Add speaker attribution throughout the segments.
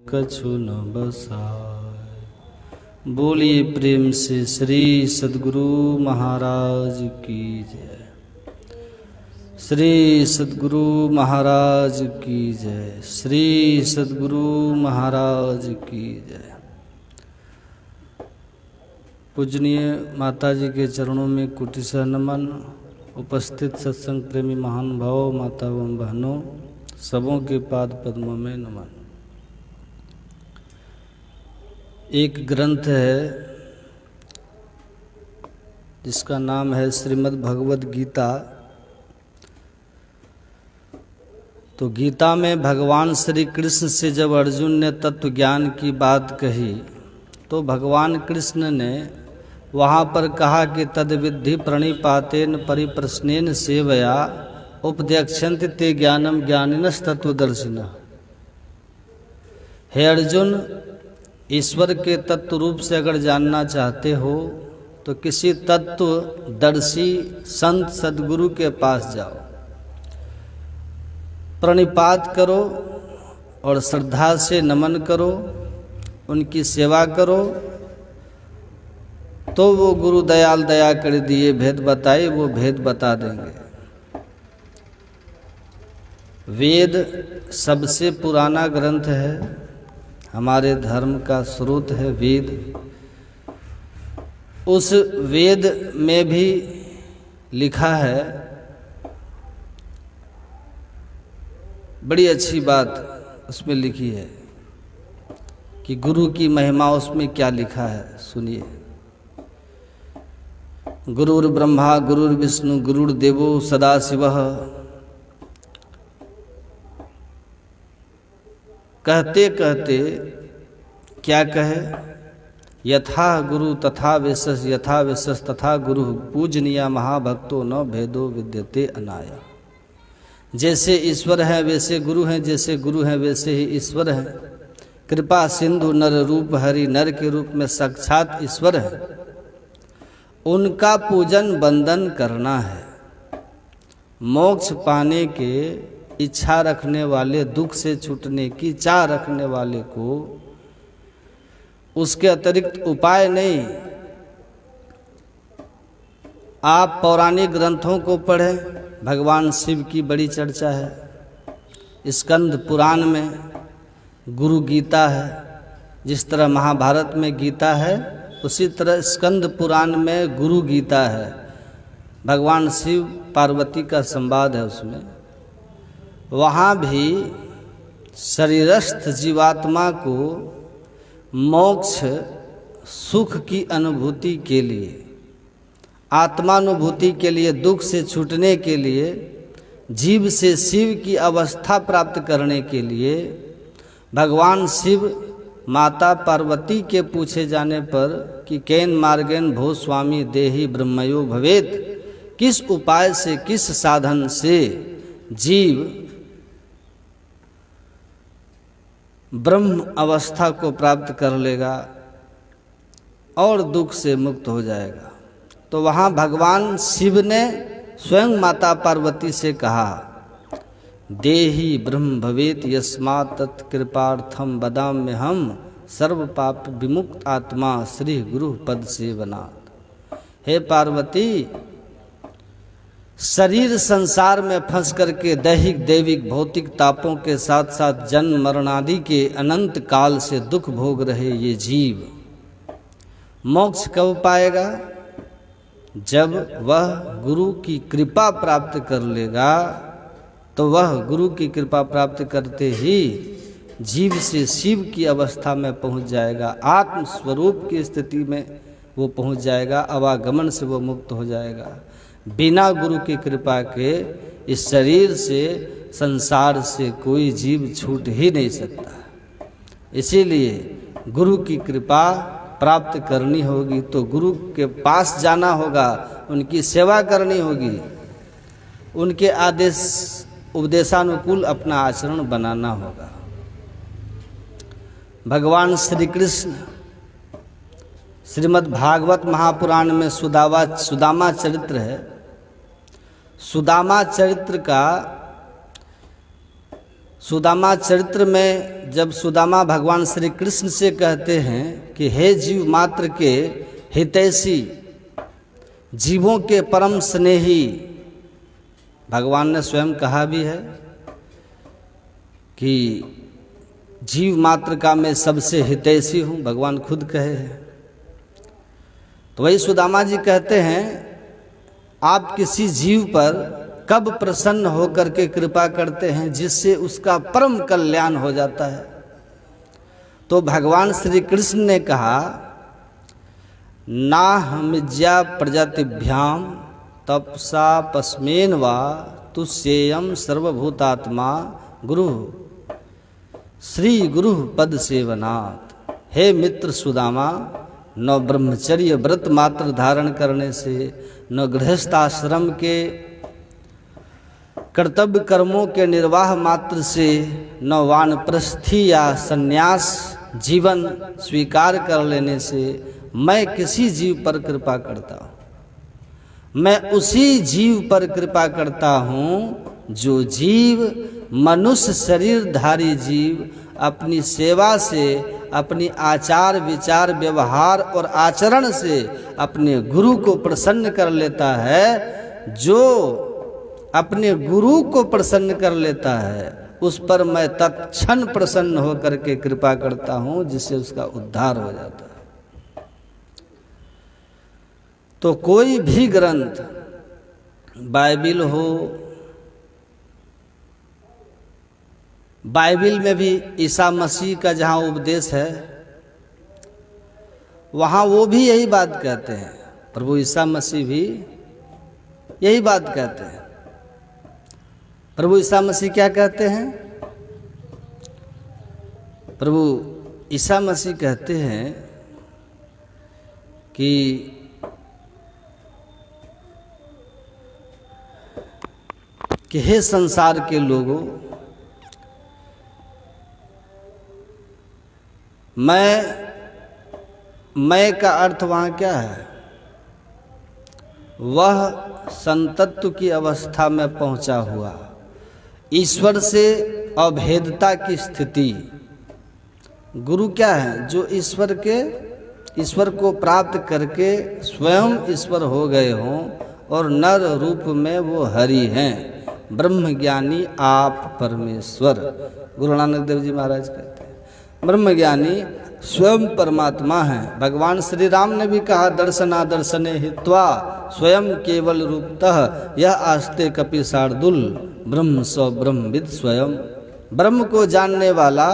Speaker 1: कछु न बसाए। बोलिए प्रेम से श्री सद्गुरु महाराज की जय। श्री सद्गुरु महाराज की जय। श्री सद्गुरु महाराज की जय। पूजनीय माता जी के चरणों में कोटि सह नमन। उपस्थित सत्संग प्रेमी महान भाव माता एवं बहनों, सबों के पाद पद्मों में नमन। एक ग्रंथ है जिसका नाम है श्रीमद् भगवद गीता। तो गीता में भगवान श्री कृष्ण से जब अर्जुन ने तत्व ज्ञान की बात कही तो भगवान कृष्ण ने वहाँ पर कहा कि तद्विद्धि प्रणिपातेन परिप्रश्नेन सेवया उपदेक्षन्ति ते ज्ञानम ज्ञानिनस् तत्वदर्शिनः। हे अर्जुन, ईश्वर के तत्व रूप से अगर जानना चाहते हो तो किसी तत्वदर्शी संत सद्गुरु के पास जाओ, प्रणिपात करो और श्रद्धा से नमन करो, उनकी सेवा करो, तो वो गुरु दयाल दया कर दिए भेद बताए, वो भेद बता देंगे। वेद सबसे पुराना ग्रंथ है, हमारे धर्म का स्रोत है वेद। उस वेद में भी लिखा है, बड़ी अच्छी बात उसमें लिखी है कि गुरु की महिमा उसमें क्या लिखा है, सुनिए। गुरुर् ब्रह्मा गुरुर्विष्णु गुरुर्देवो सदाशिवः। कहते कहते क्या कहे, यथा गुरु तथा विशेष, यथा विशेष तथा गुरु, पूजनीय महाभक्तो न भेदो विद्यते अनाया। जैसे ईश्वर हैं वैसे गुरु हैं, जैसे गुरु हैं वैसे ही ईश्वर हैं। कृपा सिंधु नर रूप हरि, नर के रूप में साक्षात ईश्वर है। उनका पूजन वंदन करना है। मोक्ष पाने के इच्छा रखने वाले, दुख से छूटने की चाह रखने वाले को उसके अतिरिक्त उपाय नहीं। आप पौराणिक ग्रंथों को पढ़ें, भगवान शिव की बड़ी चर्चा है। स्कंद पुराण में गुरु गीता है। जिस तरह महाभारत में गीता है, उसी तरह स्कंद पुराण में गुरु गीता है। भगवान शिव पार्वती का संवाद है उसमें। वहाँ भी शरीरस्थ जीवात्मा को मोक्ष सुख की अनुभूति के लिए, आत्मानुभूति के लिए, दुख से छूटने के लिए, जीव से शिव की अवस्था प्राप्त करने के लिए भगवान शिव माता पार्वती के पूछे जाने पर कि केन मार्गेन भो स्वामी देहि ब्रह्मयो भवेत, किस उपाय से, किस साधन से जीव ब्रह्म अवस्था को प्राप्त कर लेगा और दुख से मुक्त हो जाएगा। तो वहाँ भगवान शिव ने स्वयं माता पार्वती से कहा, देहि ब्रह्म भवेत यस्मात् तत्कृपार्थम वदाम्य हम सर्व पाप विमुक्त आत्मा श्री गुरु पद सेवनात्। हे पार्वती, शरीर संसार में फंस करके दैहिक दैविक भौतिक तापों के साथ साथ जन्म मरण आदि के अनंत काल से दुख भोग रहे ये जीव मोक्ष कब पाएगा? जब वह गुरु की कृपा प्राप्त कर लेगा। तो वह गुरु की कृपा प्राप्त करते ही जीव से शिव की अवस्था में पहुंच जाएगा, आत्म स्वरूप की स्थिति में वो पहुंच जाएगा, आवागमन से वो मुक्त हो जाएगा। बिना गुरु की कृपा के इस शरीर से, संसार से कोई जीव छूट ही नहीं सकता। इसीलिए गुरु की कृपा प्राप्त करनी होगी तो गुरु के पास जाना होगा, उनकी सेवा करनी होगी, उनके आदेश उपदेशानुकूल अपना आचरण बनाना होगा। भगवान श्री कृष्ण श्रीमद् भागवत महापुराण में सुदामा चरित्र है। सुदामा चरित्र का सुदामा चरित्र में जब सुदामा भगवान श्री कृष्ण से कहते हैं कि हे जीव मात्र के हितैषी, जीवों के परम स्नेही, भगवान ने स्वयं कहा भी है कि जीव मात्र का मैं सबसे हितैषी हूँ, भगवान खुद कहे हैं। तो वही सुदामा जी कहते हैं, आप किसी जीव पर कब प्रसन्न होकर के कृपा करते हैं जिससे उसका परम कल्याण हो जाता है। तो भगवान श्री कृष्ण ने कहा, नाहमिज्या प्रजातिभ्याम तपसा पस्मेन वा तुष्येयम सर्वभूतात्मा गुरु श्री गुरु पद सेवनात्। हे मित्र सुदामा, न ब्रह्मचर्य व्रत मात्र धारण करने से, न गृहस्थाश्रम के कर्तव्य कर्मों के निर्वाह मात्र से, न वानप्रस्थी या संन्यास जीवन स्वीकार कर लेने से मैं किसी जीव पर कृपा करता हूँ। मैं उसी जीव पर कृपा करता हूँ जो जीव, मनुष्य शरीरधारी जीव, अपनी सेवा से, अपनी आचार विचार व्यवहार और आचरण से अपने गुरु को प्रसन्न कर लेता है। जो अपने गुरु को प्रसन्न कर लेता है उस पर मैं तत्क्षण प्रसन्न होकर के कृपा करता हूं, जिससे उसका उद्धार हो जाता है। तो कोई भी ग्रंथ, बाइबिल हो, बाइबिल में भी ईसा मसीह का जहां उपदेश है वहां वो भी यही बात कहते हैं, प्रभु ईसा मसीह भी यही बात कहते हैं। प्रभु ईसा मसीह क्या कहते हैं? प्रभु ईसा मसीह कहते हैं कि हे संसार के लोगों, मैं का अर्थ वहाँ क्या है? वह संतत्व की अवस्था में पहुँचा हुआ, ईश्वर से अभेदता की स्थिति। गुरु क्या है? जो ईश्वर को प्राप्त करके स्वयं ईश्वर हो गए हों और नर रूप में वो हरि हैं, ब्रह्मज्ञानी आप परमेश्वर। गुरु नानक देव जी महाराज कहते हैं ब्रह्मज्ञानी स्वयं परमात्मा है। भगवान श्री राम ने भी कहा, दर्शना दर्शने हित्वा स्वयं केवल रूपतः यह आस्ते कपि शार्दुल ब्रह्म स ब्रह्मविद स्वयं। ब्रह्म को जानने वाला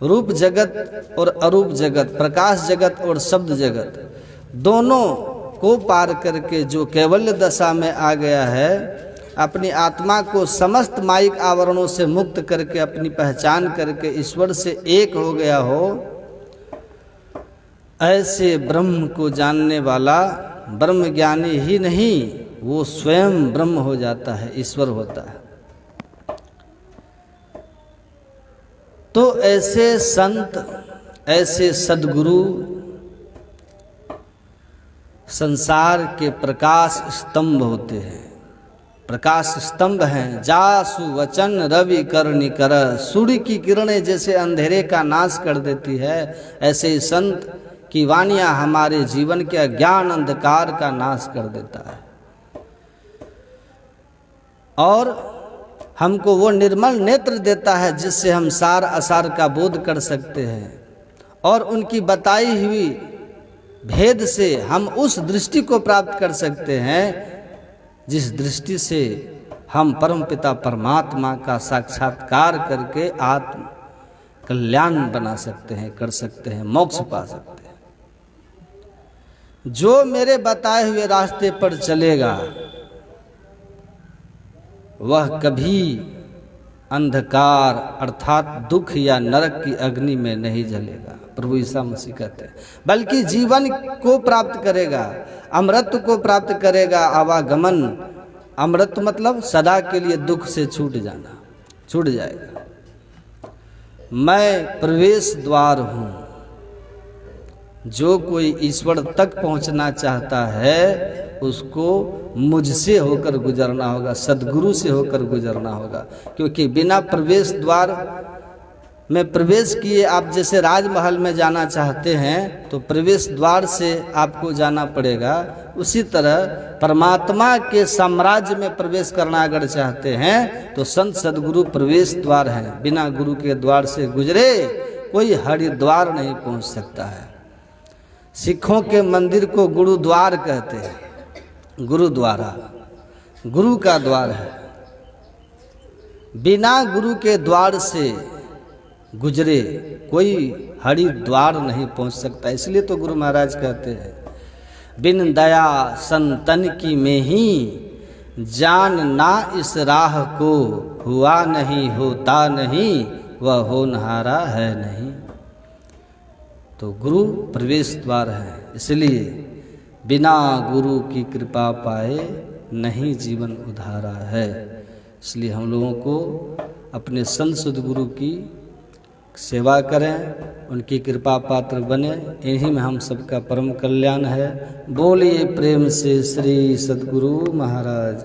Speaker 1: रूप जगत और अरूप जगत, प्रकाश जगत और शब्द जगत दोनों को पार करके जो कैवल्य दशा में आ गया है, अपनी आत्मा को समस्त मायिक आवरणों से मुक्त करके अपनी पहचान करके ईश्वर से एक हो गया हो, ऐसे ब्रह्म को जानने वाला ब्रह्मज्ञानी ही नहीं, वो स्वयं ब्रह्म हो जाता है, ईश्वर होता है। तो ऐसे संत, ऐसे सद्गुरु संसार के प्रकाश स्तंभ होते हैं। प्रकाश स्तंभ हैं। जासु वचन रवि कर निकर, सूर्य की किरणें जैसे अंधेरे का नाश कर देती है, ऐसे ही संत की वाणियां हमारे जीवन के अज्ञान अंधकार का नाश कर देता है और हमको वो निर्मल नेत्र देता है जिससे हम सार असार का बोध कर सकते हैं और उनकी बताई हुई भेद से हम उस दृष्टि को प्राप्त कर सकते हैं जिस दृष्टि से हम परमपिता परमात्मा का साक्षात्कार करके आत्म कल्याण बना सकते हैं, कर सकते हैं, मोक्ष पा सकते हैं। जो मेरे बताए हुए रास्ते पर चलेगा वह कभी अंधकार अर्थात दुख या नरक की अग्नि में नहीं जलेगा, प्रभु ईसा मसीह कहते हैं, बल्कि जीवन को प्राप्त करेगा, अमृत को प्राप्त करेगा। आवागमन, अमृत मतलब सदा के लिए दुख से छूट जाना, छूट जाएगा। मैं प्रवेश द्वार हूँ। जो कोई ईश्वर तक पहुँचना चाहता है उसको मुझसे होकर गुजरना होगा, सद्गुरु से होकर गुजरना होगा। क्योंकि बिना प्रवेश द्वार में प्रवेश किए आप जैसे राजमहल में जाना चाहते हैं तो प्रवेश द्वार से आपको जाना पड़ेगा, उसी तरह परमात्मा के साम्राज्य में प्रवेश करना अगर चाहते हैं तो संत सद्गुरु प्रवेश द्वार हैं। बिना गुरु के द्वार से गुजरे कोई हरिद्वार नहीं पहुंच सकता है। सिखों के मंदिर को गुरुद्वार कहते हैं। गुरुद्वारा गुरु का द्वार है। बिना गुरु के द्वार से गुजरे कोई हरिद्वार नहीं पहुंच सकता। इसलिए तो गुरु महाराज कहते हैं, बिन दया संतन की में ही जान ना इस राह को, हुआ नहीं होता नहीं वह होनहारा है नहीं। तो गुरु प्रवेश द्वार है, इसलिए बिना गुरु की कृपा पाए नहीं जीवन उधारा है। इसलिए हम लोगों को अपने संत सद्गुरु की सेवा करें, उनकी कृपा पात्र बने, इन्हीं में हम सबका परम कल्याण है। बोलिए प्रेम से श्री सद्गुरु महाराज।